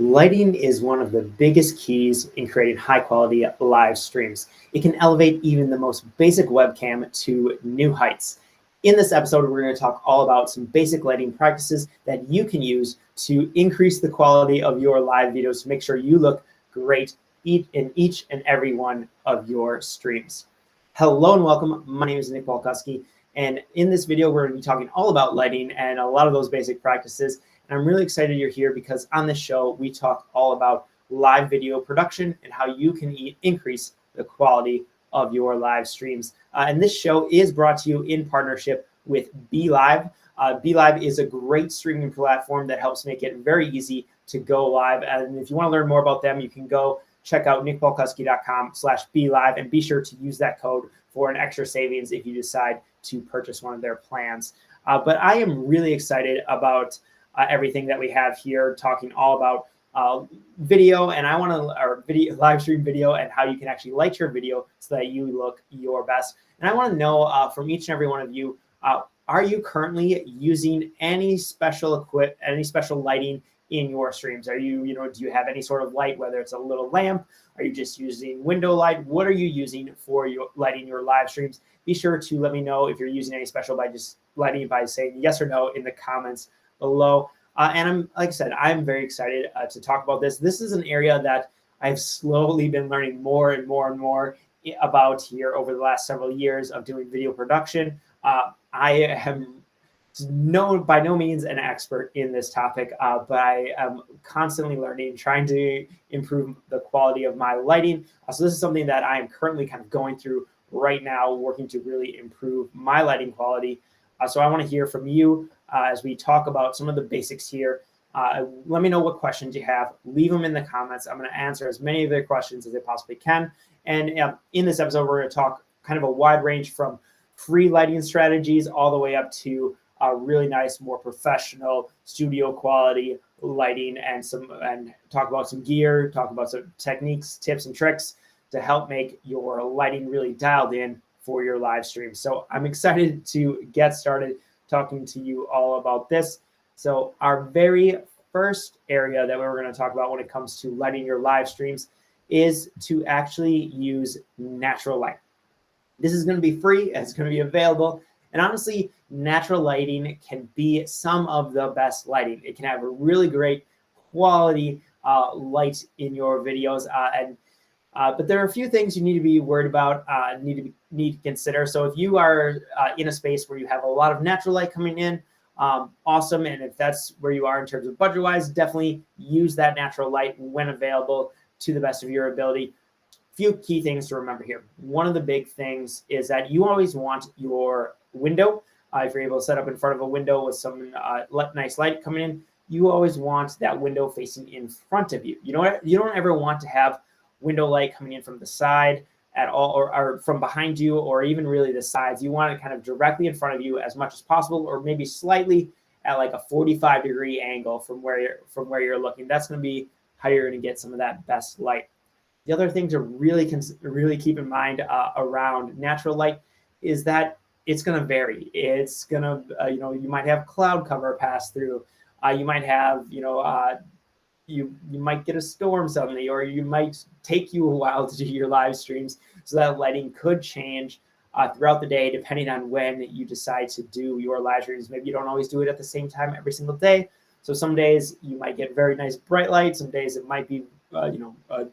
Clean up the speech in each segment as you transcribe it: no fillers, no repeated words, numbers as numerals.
Lighting is one of the biggest keys in creating high quality live streams. It can elevate even the most basic webcam to new heights. In this episode, we're going to talk all about some basic lighting practices that you can use to increase the quality of your live videos to make sure you look great in each and every one of your streams. Hello and welcome. My name is Nick Walkuski, and in this video, we're going to be talking all about lighting and a lot of those basic practices. And I'm really excited you're here because on this show, we talk all about live video production and how you can increase the quality of your live streams. And this show is brought to you in partnership with BeLive. BeLive is a great streaming platform that helps make it very easy to go live. And if you want to learn more about them, you can go check out nickpolkuski.com/BeLive and be sure to use that code for an extra savings if you decide to purchase one of their plans. But I am really excited about everything that we have here, talking all about video, and I want to live stream video and how you can actually light your video so that you look your best. And I want to know from each and every one of you, are you currently using any special lighting in your streams? Are you, do you have any sort of light, whether it's a little lamp? Are you just using window light? What are you using for your lighting your live streams? Be sure to let me know if you're using any special by just lighting by saying yes or no in the comments below. And I'm very excited to talk about this. This is an area that I've slowly been learning more and more and more about here over the last several years of doing video production. I am by no means an expert in this topic, but I am constantly learning, trying to improve the quality of my lighting. So this is something that I am currently kind of going through right now, working to really improve my lighting quality. So I want to hear from you as we talk about some of the basics here. Let me know what questions you have. Leave them in the comments. I'm going to answer as many of their questions as I possibly can. And in this episode, we're going to talk kind of a wide range from free lighting strategies all the way up to really nice, more professional studio quality lighting, and talk about some gear, talk about some techniques, tips, and tricks to help make your lighting really dialed in for your live stream. So I'm excited to get started talking to you all about this. So our very first area that we're going to talk about when it comes to lighting your live streams is to actually use natural light. This is going to be free and it's going to be available. And honestly, natural lighting can be some of the best lighting. It can have a really great quality light in your videos. But there are a few things you need to be worried about, need to consider. So if you are in a space where you have a lot of natural light coming in, awesome. And if that's where you are in terms of budget-wise, definitely use that natural light when available to the best of your ability. Few key things to remember here. One of the big things is that you always want your window, if you're able to set up in front of a window with some nice light coming in, you always want that window facing in front of you. You don't ever want to have window light coming in from the side at all, or from behind you, or even really the sides. You want it kind of directly in front of you as much as possible, or maybe slightly at like a 45-degree angle from where you're looking. That's going to be how you're going to get some of that best light. The other thing to really keep in mind around natural light is that it's going to vary. It's going to, you might have cloud cover pass through. You might have, you might get a storm suddenly, or you might take you a while to do your live streams. So that lighting could change throughout the day, depending on when you decide to do your live streams. Maybe you don't always do it at the same time every single day. So some days you might get very nice bright light. Some days it might be,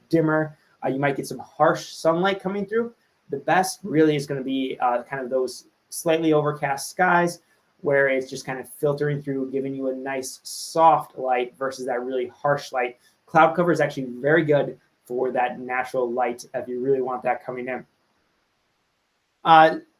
dimmer. You might get some harsh sunlight coming through. The best really is going to be kind of those slightly overcast skies, where it's just kind of filtering through, giving you a nice soft light versus that really harsh light. Cloud cover is actually very good for that natural light if you really want that coming in.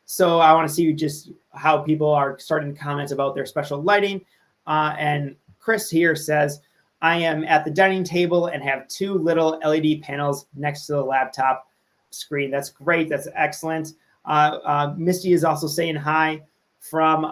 So I want to see just how people are starting to comment about their special lighting. And Chris here says, I am at the dining table and have two little LED panels next to the laptop screen. That's great. That's excellent. Misty is also saying hi from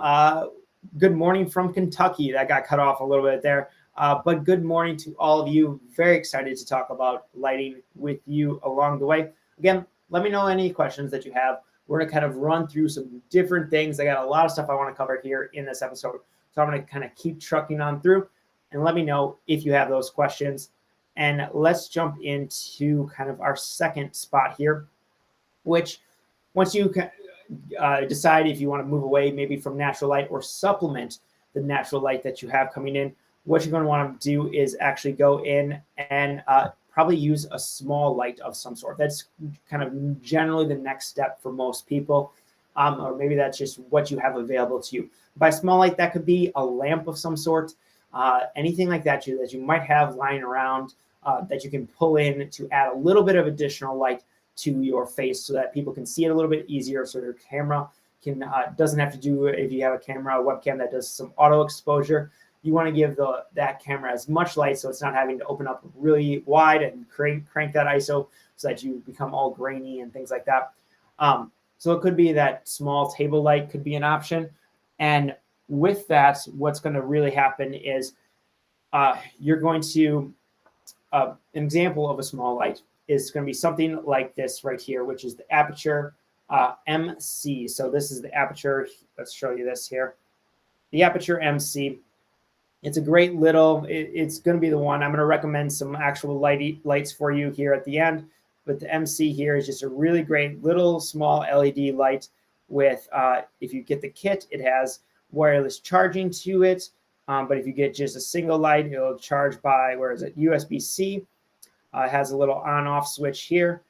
good morning from Kentucky. That got cut off a little bit there. But good morning to all of you. Very excited to talk about lighting with you along the way. Again, let me know any questions that you have. We're going to kind of run through some different things. I got a lot of stuff I want to cover here in this episode. So I'm going to kind of keep trucking on through and let me know if you have those questions. And let's jump into kind of our second spot here, which once you decide if you want to move away maybe from natural light or supplement the natural light that you have coming in, what you're going to want to do is actually go in and probably use a small light of some sort. That's kind of generally the next step for most people, or maybe that's just what you have available to you. By small light, that could be a lamp of some sort, anything like that that you might have lying around that you can pull in to add a little bit of additional light to your face so that people can see it a little bit easier, so your camera can doesn't have to do, if you have a camera, a webcam that does some auto exposure, you want to give that camera as much light so it's not having to open up really wide and crank that ISO so that you become all grainy and things like that. So it could be that small table light could be an option. And with that, what's going to really happen is you're going to, an example of a small light is going to be something like this right here, which is the Aperture MC. So this is the Aperture. Let's show you this here. The Aperture MC. It's a great little, it's going to be the one. I'm going to recommend some actual lights for you here at the end. But the MC here is just a really great little small LED light with, if you get the kit, it has wireless charging to it. But if you get just a single light, it'll charge by, where is it, USB-C. It has a little on-off switch here,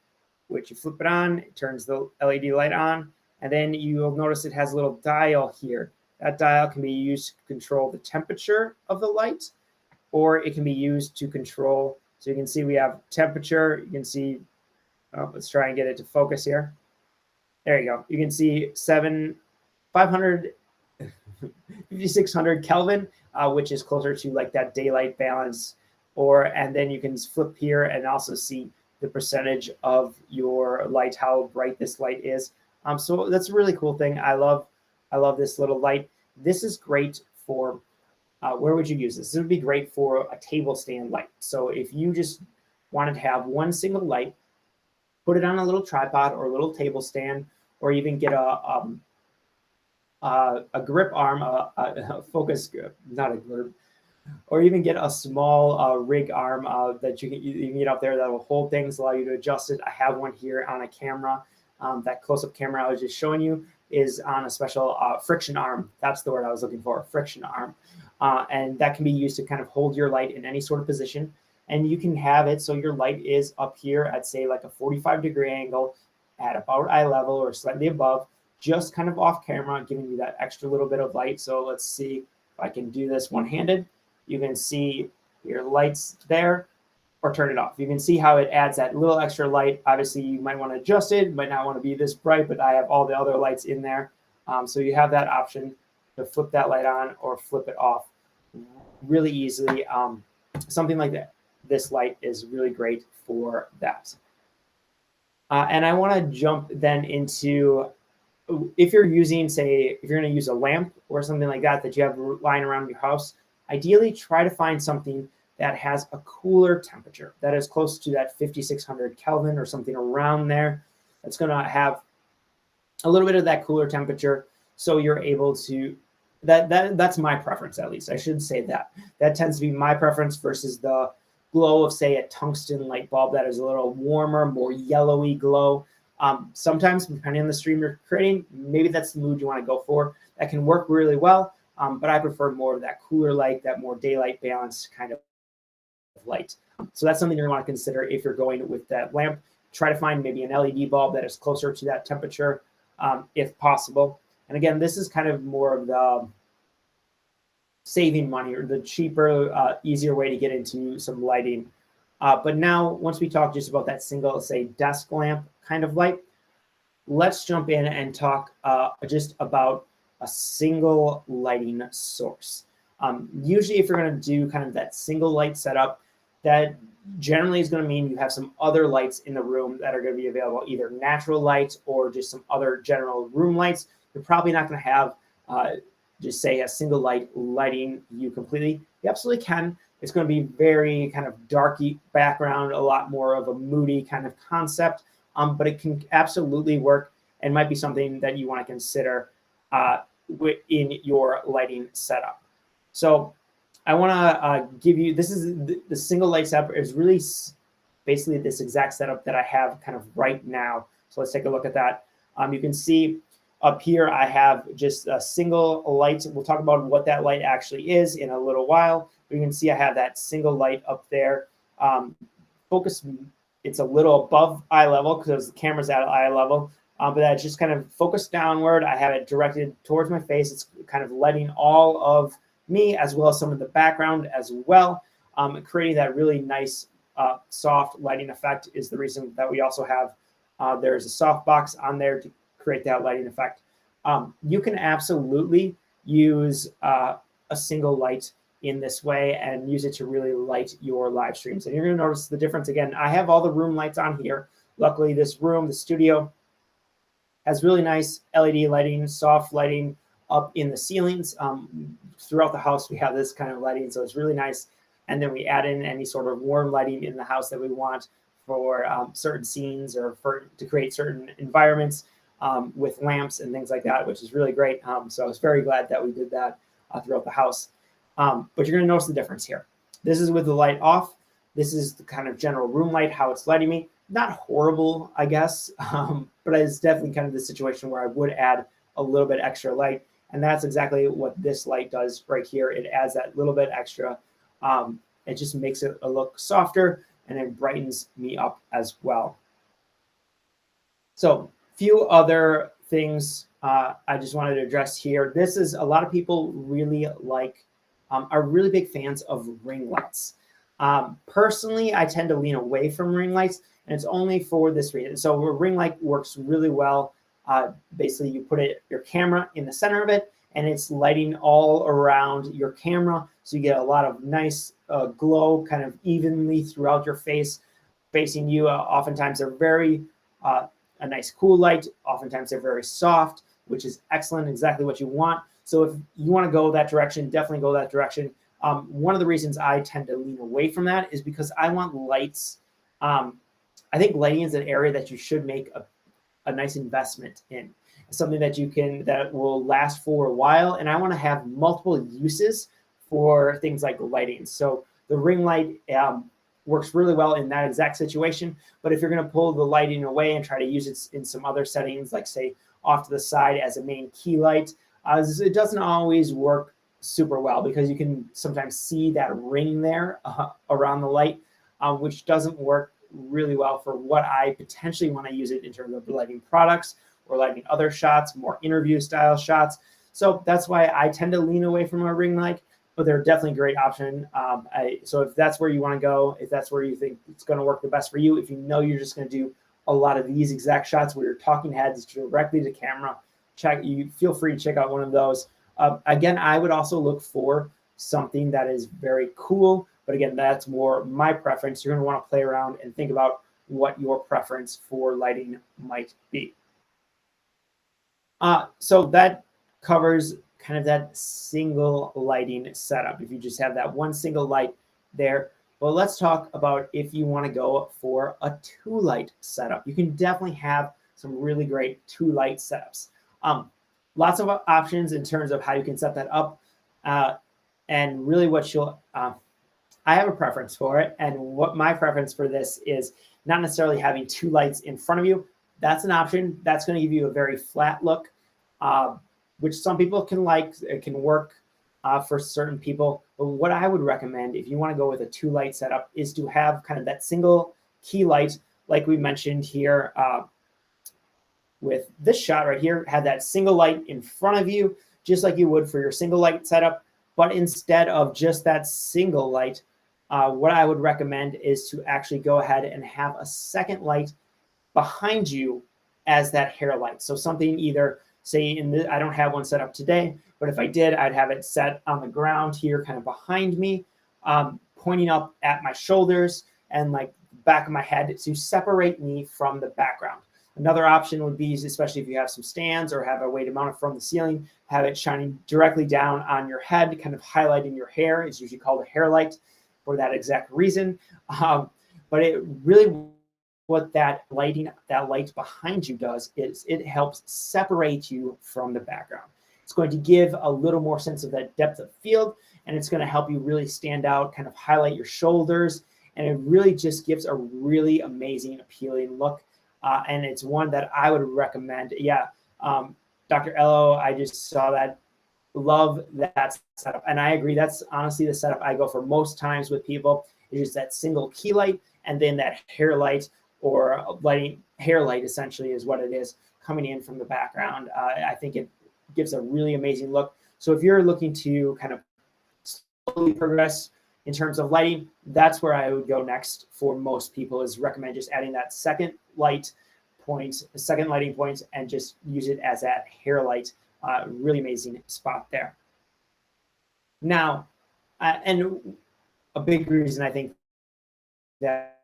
which you flip it on, it turns the LED light on, and then you'll notice it has a little dial here. That dial can be used to control the temperature of the light, or it can be used to control, so you can see we have temperature, you can see, let's try and get it to focus here. There you go. You can see 5600 Kelvin, which is closer to like that daylight balance. And then you can flip here and also see the percentage of your light, how bright this light is. So that's a really cool thing. I love this little light. This is great for, where would you use this? This would be great for a table stand light. So if you just wanted to have one single light, put it on a little tripod or a little table stand, or even get a grip arm, a focus, not a grip, or even get a small rig arm that you can get up there that will hold things, allow you to adjust it. I have one here on a camera. That close-up camera I was just showing you is on a special friction arm. That's the word I was looking for, friction arm. And that can be used to kind of hold your light in any sort of position. And you can have it so your light is up here at, say, like a 45-degree angle at about eye level or slightly above, just kind of off camera, giving you that extra little bit of light. So let's see if I can do this one-handed. You can see your lights there, or turn it off. You can see how it adds that little extra light. Obviously, you might want to adjust it, might not want to be this bright, but I have all the other lights in there. So you have that option to flip that light on or flip it off really easily. Something like that. This light is really great for that. And I want to jump then into, if you're using, say, if you're going to use a lamp or something like that that you have lying around your house, ideally try to find something that has a cooler temperature that is close to that 5600 Kelvin or something around there. That's going to have a little bit of that cooler temperature, so you're able to, that's my preference, at least. I should say that. That tends to be my preference versus the glow of, say, a tungsten light bulb that is a little warmer, more yellowy glow. Sometimes, depending on the stream you're creating, maybe that's the mood you want to go for. That can work really well, but I prefer more of that cooler light, that more daylight balanced kind of light. So that's something you want to consider if you're going with that lamp. Try to find maybe an LED bulb that is closer to that temperature, if possible. And again, this is kind of more of the saving money or the cheaper, easier way to get into some lighting. But now, once we talk just about that single, say, desk lamp kind of light, let's jump in and talk just about a single lighting source. Usually, if you're going to do kind of that single light setup, that generally is going to mean you have some other lights in the room that are going to be available, either natural lights or just some other general room lights. You're probably not going to have just say a single light lighting you completely. You absolutely can. It's going to be very kind of darky background, a lot more of a moody kind of concept, but it can absolutely work and might be something that you want to consider in your lighting setup. So I want to give you, this is the single light setup is really basically this exact setup that I have kind of right now. So let's take a look at that. You can see up here, I have just a single light. We'll talk about what that light actually is in a little while. But you can see I have that single light up there. Focus, it's a little above eye level because the camera's at eye level. But that's just kind of focused downward. I have it directed towards my face. It's kind of letting all of me as well as some of the background as well. Creating that really nice soft lighting effect is the reason that we also have, there's a soft box on there to create that lighting effect. You can absolutely use a single light in this way and use it to really light your live streams. And you're going to notice the difference. Again, I have all the room lights on here. Luckily, this room, the studio, has really nice LED lighting, soft lighting up in the ceilings. Throughout the house, we have this kind of lighting, so it's really nice. And then we add in any sort of warm lighting in the house that we want for certain scenes or to create certain environments with lamps and things like that, which is really great. So I was very glad that we did that throughout the house. But you're going to notice the difference here. This is with the light off. This is the kind of general room light, how it's lighting me. Not horrible, I guess, but it's definitely kind of the situation where I would add a little bit extra light. And that's exactly what this light does right here. It adds that little bit extra. It just makes it look softer and it brightens me up as well. So few other things I just wanted to address here. This is a lot of people really like, are really big fans of ring lights. Personally, I tend to lean away from ring lights, and it's only for this reason. So a ring light works really well. Basically, you put your camera in the center of it, and it's lighting all around your camera. So you get a lot of nice glow kind of evenly throughout your face, facing you. Oftentimes, they're very a nice cool light. Oftentimes, they're very soft, which is excellent, exactly what you want. So if you want to go that direction, definitely go that direction. One of the reasons I tend to lean away from that is because I want lights. I think lighting is an area that you should make a nice investment in, something that will last for a while. And I want to have multiple uses for things like lighting. So the ring light works really well in that exact situation. But if you're going to pull the lighting away and try to use it in some other settings, like say off to the side as a main key light, it doesn't always work super well because you can sometimes see that ring there around the light, which doesn't work really well for what I potentially want to use it in terms of lighting products or lighting other shots, more interview style shots. So that's why I tend to lean away from a ring light, but they're definitely a great option. So if that's where you want to go, if that's where you think it's going to work the best for you, if you know you're just going to do a lot of these exact shots where you're talking heads directly to camera, you feel free to check out one of those. Again, I would also look for something that is very cool, but again, that's more my preference. You're going to want to play around and think about what your preference for lighting might be. So that covers kind of that single lighting setup. If you just have that one single light there, well, let's talk about if you want to go for a two light setup. You can definitely have some really great two light setups. Lots of options in terms of how you can set that up. And really what I have a preference for it. And what my preference for this is not necessarily having two lights in front of you. That's an option. That's going to give you a very flat look, which some people can like. It can work for certain people. But what I would recommend if you want to go with a two light setup is to have kind of that single key light, like we mentioned here, with this shot right here, have that single light in front of you, just like you would for your single light setup. But instead of just that single light, what I would recommend is to actually go ahead and have a second light behind you as that hair light. So something either, say, I don't have one set up today, but if I did, I'd have it set on the ground here, kind of behind me, pointing up at my shoulders and like the back of my head to separate me from the background. Another option would be, especially if you have some stands or have a way to mount it from the ceiling, have it shining directly down on your head, kind of highlighting your hair. It's usually called a hair light for that exact reason. But it really, what that light behind you does is it helps separate you from the background. It's going to give a little more sense of that depth of field. and it's going to help you really stand out, kind of highlight your shoulders, and it really just gives a really amazing, appealing look. And it's one that I would recommend. Yeah, Dr. Ello, I just saw that. Love that setup, and I agree. That's honestly the setup I go for most times with people. It's just that single key light, and then that hair light or lighting hair light essentially is what it is coming in from the background. I think it gives a really amazing look. So if you're looking to kind of slowly progress in terms of lighting, that's where I would go next for most people, is recommend just adding that second light point, the second lighting point, and just use it as that hair light. Really amazing spot there. Now, and a big reason I think that